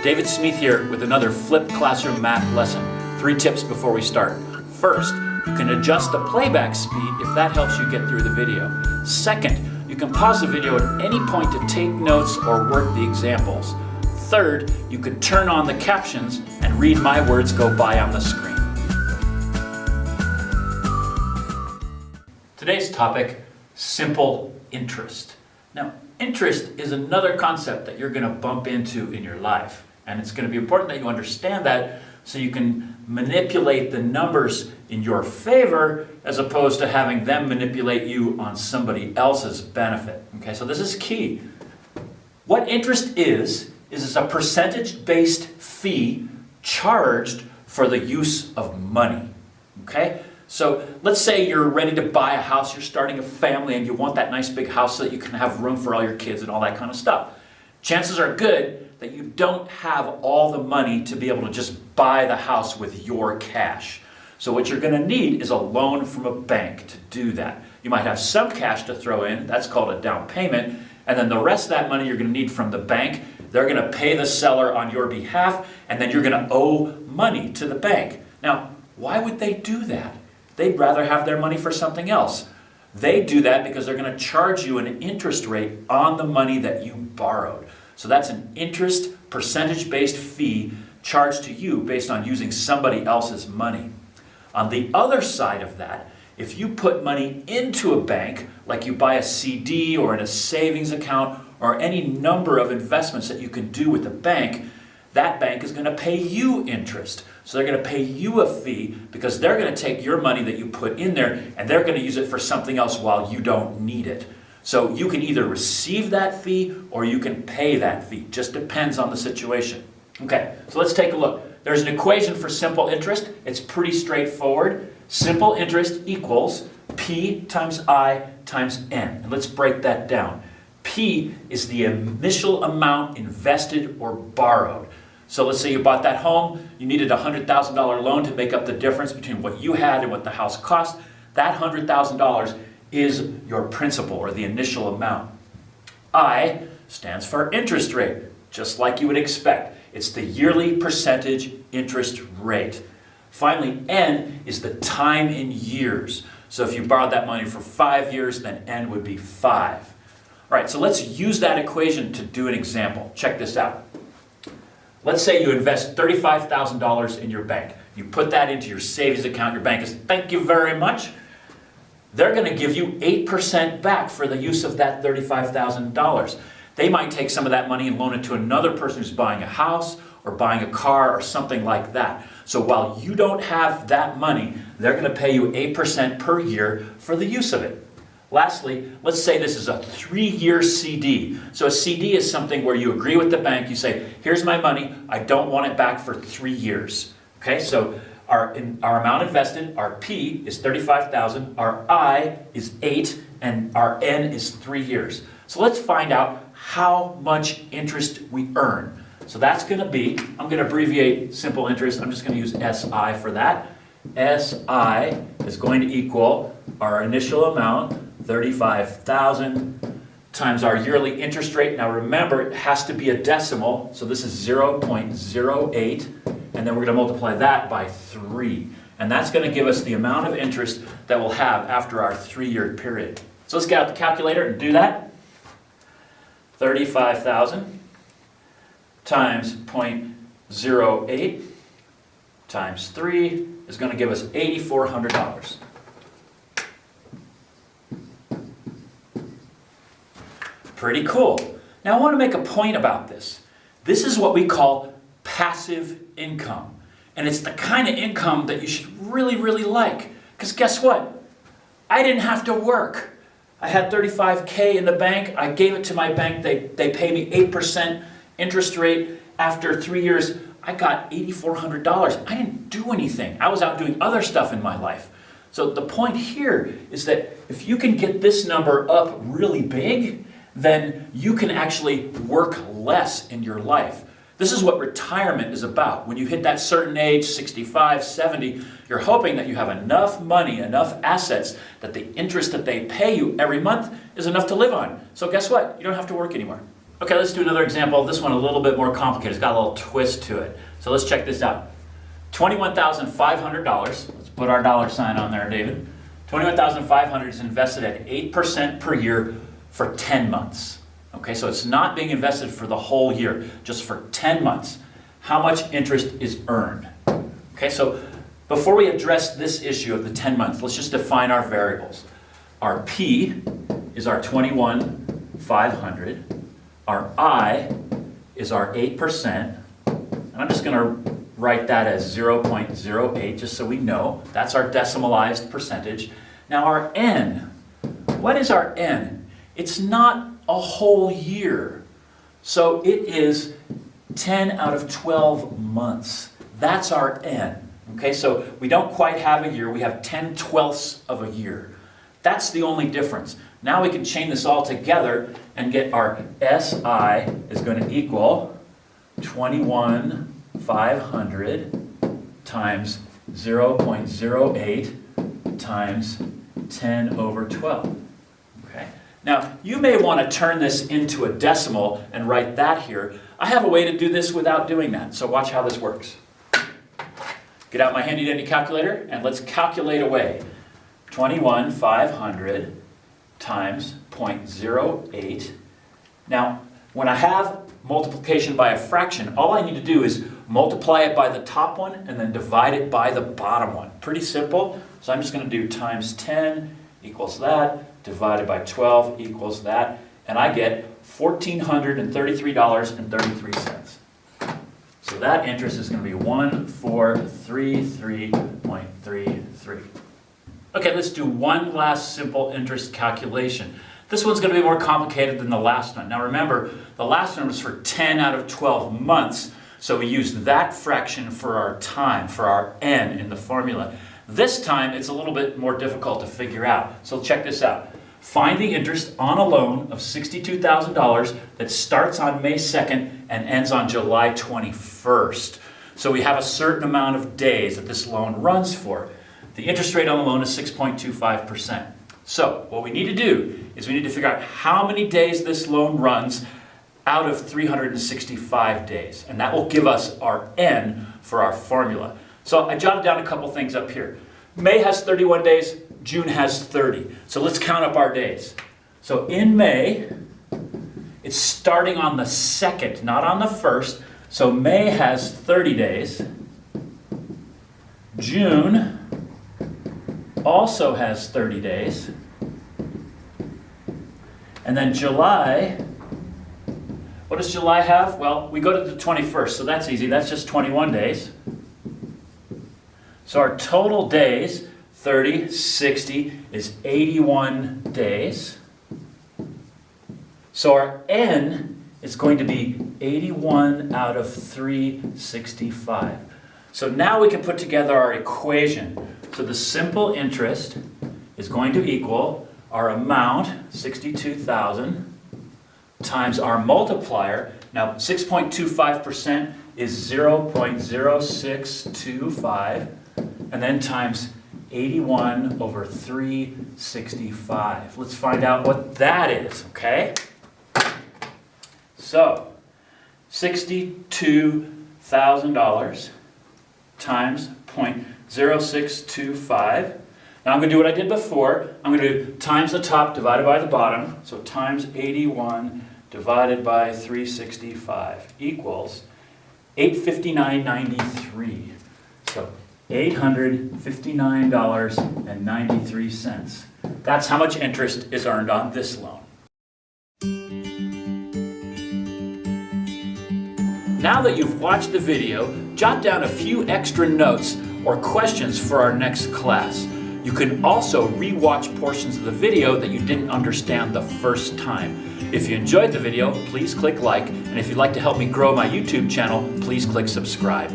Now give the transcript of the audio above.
David Smith here with another flipped classroom math lesson. 3 tips before we start. First, you can adjust the playback speed if that helps you get through the video. Second, you can pause the video at any point to take notes or work the examples. Third, you can turn on the captions and read my words go by on the screen. Today's topic, simple interest. Now, interest is another concept that you're going to bump into in your life. And it's going to be important that you understand that so you can manipulate the numbers in your favor as opposed to having them manipulate you on somebody else's benefit. Okay, so this is key. What interest is it's a percentage-based fee charged for the use of money. Okay? So let's say you're ready to buy a house, you're starting a family, and you want that nice big house so that you can have room for all your kids and all that kind of stuff. Chances are good that you don't have all the money to be able to just buy the house with your cash. So what you're going to need is a loan from a bank to do that. You might have some cash to throw in, that's called a down payment, and then the rest of that money you're going to need from the bank. They're going to pay the seller on your behalf, and then you're going to owe money to the bank. Now, why would they do that? They'd rather have their money for something else. They do that because they're going to charge you an interest rate on the money that you borrowed. So that's an interest percentage-based fee charged to you based on using somebody else's money. On the other side of that, if you put money into a bank, like you buy a CD or in a savings account or any number of investments that you can do with the bank, that bank is going to pay you interest. So they're going to pay you a fee because they're going to take your money that you put in there and they're going to use it for something else while you don't need it. So you can either receive that fee or you can pay that fee. Just depends on the situation. Okay, so let's take a look. There's an equation for simple interest. It's pretty straightforward. Simple interest equals P times I times N. And let's break that down. P is the initial amount invested or borrowed. So let's say you bought that home, you needed a $100,000 loan to make up the difference between what you had and what the house cost. That $100,000 is your principal or the initial amount. I stands for interest rate, just like you would expect. It's the yearly percentage interest rate. Finally, N is the time in years. So if you borrowed that money for 5 years, then N would be 5. All right, so let's use that equation to do an example. Check this out. Let's say you invest $35,000 in your bank. You put that into your savings account. Your bank is, thank you very much. They're going to give you 8% back for the use of that $35,000. They might take some of that money and loan it to another person who's buying a house or buying a car or something like that. So while you don't have that money, they're going to pay you 8% per year for the use of it. Lastly, let's say this is a 3-year CD. So a CD is something where you agree with the bank, you say, here's my money, I don't want it back for 3 years. Okay, so our amount invested, our P is $35,000, our I is 8, and our N is 3 years. So let's find out how much interest we earn. So that's going to be, I'm going to abbreviate simple interest, I'm just going to use SI for that. SI is going to equal our initial amount, $35,000 times our yearly interest rate. Now remember, it has to be a decimal, so this is 0.08, and then we're going to multiply that by 3. And that's going to give us the amount of interest that we'll have after our 3-year period. So let's get out the calculator and do that. 35,000 times 0.08 times 3 is going to give us $8,400. Pretty cool. Now I want to make a point about this. This is what we call passive income. And it's the kind of income that you should really, really like. Because guess what? I didn't have to work. I had $35K in the bank. I gave it to my bank. They pay me 8% interest rate. After 3 years, I got $8,400. I didn't do anything. I was out doing other stuff in my life. So the point here is that if you can get this number up really big, then you can actually work less in your life. This is what retirement is about. When you hit that certain age, 65, 70, you're hoping that you have enough money, enough assets, that the interest that they pay you every month is enough to live on. So guess what? You don't have to work anymore. Okay, let's do another example. This one a little bit more complicated. It's got a little twist to it. So let's check this out. $21,500. Let's put our dollar sign on there, David. $21,500 is invested at 8% per year for 10 months. Okay, so it's not being invested for the whole year, just for 10 months. How much interest is earned? Okay, so before we address this issue of the 10 months, let's just define our variables. Our P is our $21,500. Our I is our 8%. And I'm just going to write that as 0.08 just so we know. That's our decimalized percentage. Now our N, what is our N? It's not a whole year. So it is 10 out of 12 months. That's our N. Okay, so we don't quite have a year. We have 10/12ths of a year. That's the only difference. Now we can chain this all together and get our SI is going to equal 21,500 times 0.08 times 10/12. Okay. Now you may want to turn this into a decimal and write that here. I have a way to do this without doing that. So watch how this works. Get out my handy dandy calculator and let's calculate away. 21,500 times 0.08. Now, when I have multiplication by a fraction, all I need to do is multiply it by the top one and then divide it by the bottom one. Pretty simple. So I'm just going to do times 10 equals that, divided by 12 equals that, and I get $1,433.33. So that interest is going to be 1,433.33. Okay, let's do one last simple interest calculation. This one's going to be more complicated than the last one. Now remember, the last one was for 10 out of 12 months, so we used that fraction for our time, for our N in the formula. This time, it's a little bit more difficult to figure out. So check this out. Find the interest on a loan of $62,000 that starts on May 2nd and ends on July 21st. So we have a certain amount of days that this loan runs for. The interest rate on the loan is 6.25%. So what we need to do is we need to figure out how many days this loan runs out of 365 days. And that will give us our N for our formula. So I jotted down a couple things up here. May has 31 days, June has 30. So let's count up our days. So in May, it's starting on the 2nd, not on the 1st. So May has 30 days. June also has 30 days. And then July, what does July have? Well, we go to the 21st, so that's easy. That's just 21 days. So our total days, 30, 60, is 81 days. So our N is going to be 81 out of 365. So now we can put together our equation. So the simple interest is going to equal our amount, 62,000, times our multiplier. Now 6.25% is 0.0625, and then times 81 over 365. Let's find out what that is, okay? So, $62,000 times 0.0625. Now I'm going to do what I did before. I'm going to do times the top divided by the bottom. So times 81 divided by 365 equals 859.93. So $859.93. That's how much interest is earned on this loan. Now that you've watched the video, jot down a few extra notes or questions for our next class. You can also re-watch portions of the video that you didn't understand the first time. If you enjoyed the video, please click like, and if you'd like to help me grow my YouTube channel, please click subscribe.